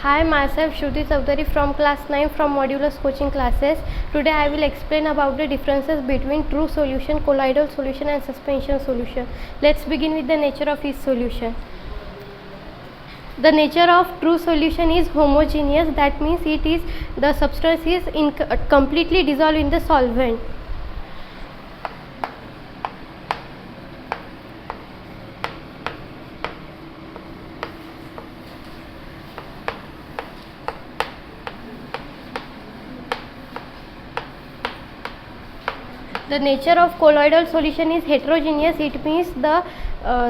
Hi, myself Shruti Chaudhary from class 9 from Modulus coaching classes. Today I will explain about the differences between true solution, colloidal solution and suspension solution. Let's begin with the nature of each solution. The nature of true solution is homogeneous, that means the substance is completely dissolved in the solvent. The nature of colloidal solution is heterogeneous, it means the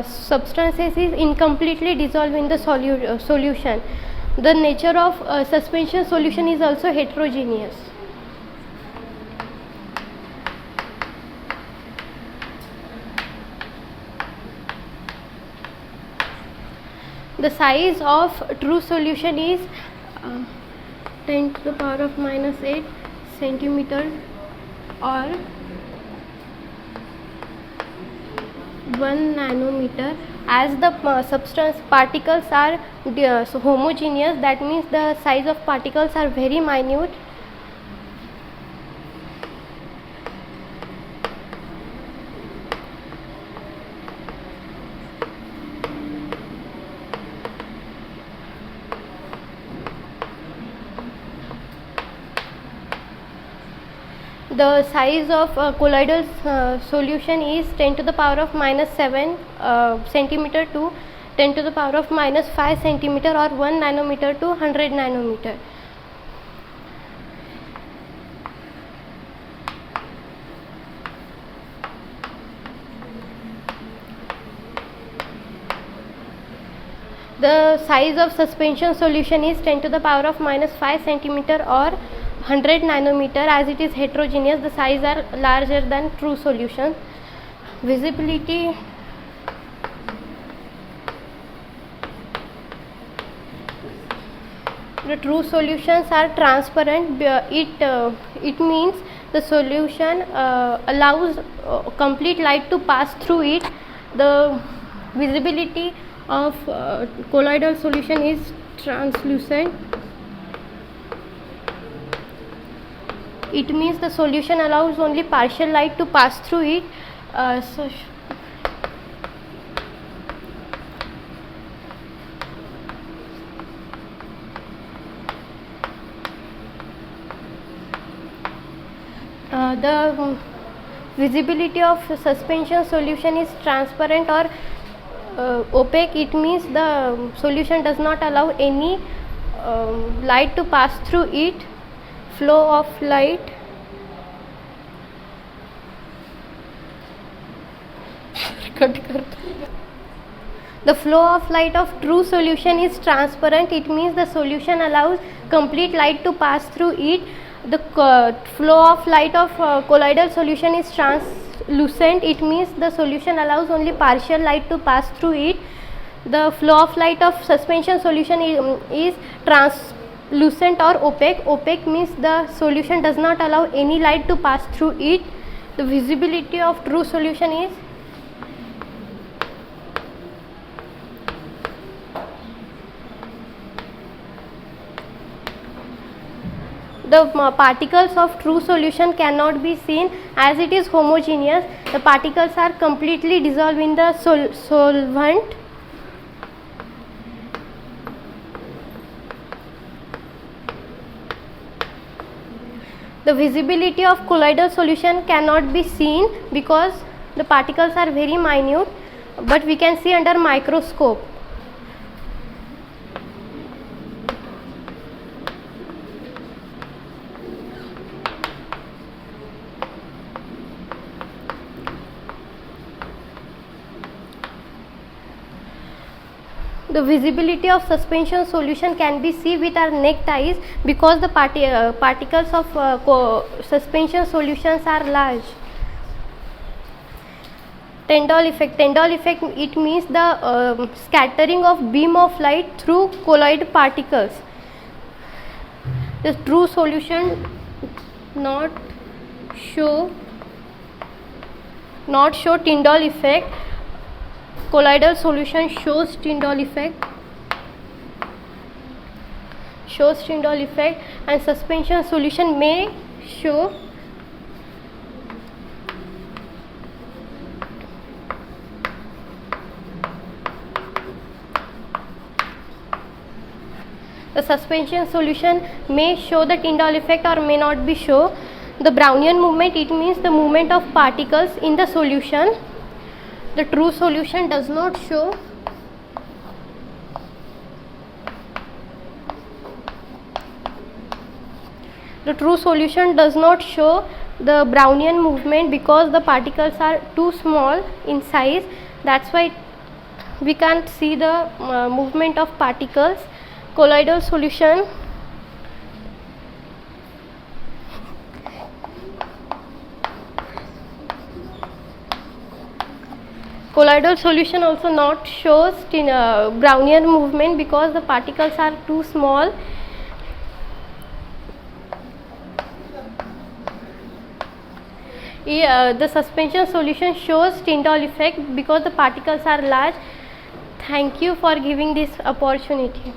substances is incompletely dissolved in the solution. The nature of suspension solution is also heterogeneous. The size of true solution is 10 to the power of minus 8 centimeter or 1 nanometer. As the substance particles are homogeneous, that means the size of particles are very minute. The size of colloidal solution is 10 to the power of minus 7 centimeter to 10 to the power of minus 5 centimeter or 1 nanometer to 100 nanometer. The size of suspension solution is 10 to the power of minus 5 centimeter or 100 nanometer. As it is heterogeneous, the size are larger than true solution. Visibility the true solutions are transparent. It means the solution allows complete light to pass through it. The visibility of colloidal solution is translucent. It means the solution allows only partial light to pass through it. The visibility of suspension solution is transparent or opaque. It means the solution does not allow any light to pass through it. Flow of light the flow of light of true solution is transparent. It means the solution allows complete light to pass through it. The flow of light of colloidal solution is translucent. It means the solution allows only partial light to pass through it. The flow of light of suspension solution is translucent or opaque. Opaque means the solution does not allow any light to pass through it. The visibility of true solution is the particles of true solution cannot be seen as it is homogeneous. The particles are completely dissolved in the solvent. The visibility of colloidal solution cannot be seen because the particles are very minute, but we can see under microscope. The visibility of suspension solution can be seen with our naked eyes because the particles of suspension solutions are large. Tyndall effect. Tyndall effect, it means the scattering of beam of light through colloid particles. The true solution not show Tyndall effect. Colloidal solution shows Tyndall effect. shows Tyndall effect, and suspension solution may show the suspension solution may show the Tyndall effect or may not be show the Brownian movement. It means the movement of particles in the solution. The true solution does not show the Brownian movement because the particles are too small in size. That's why we can't see the movement of particles. Colloidal solution also not shows Brownian movement because the particles are too small. The suspension solution shows Tyndall effect because the particles are large. Thank you for giving this opportunity.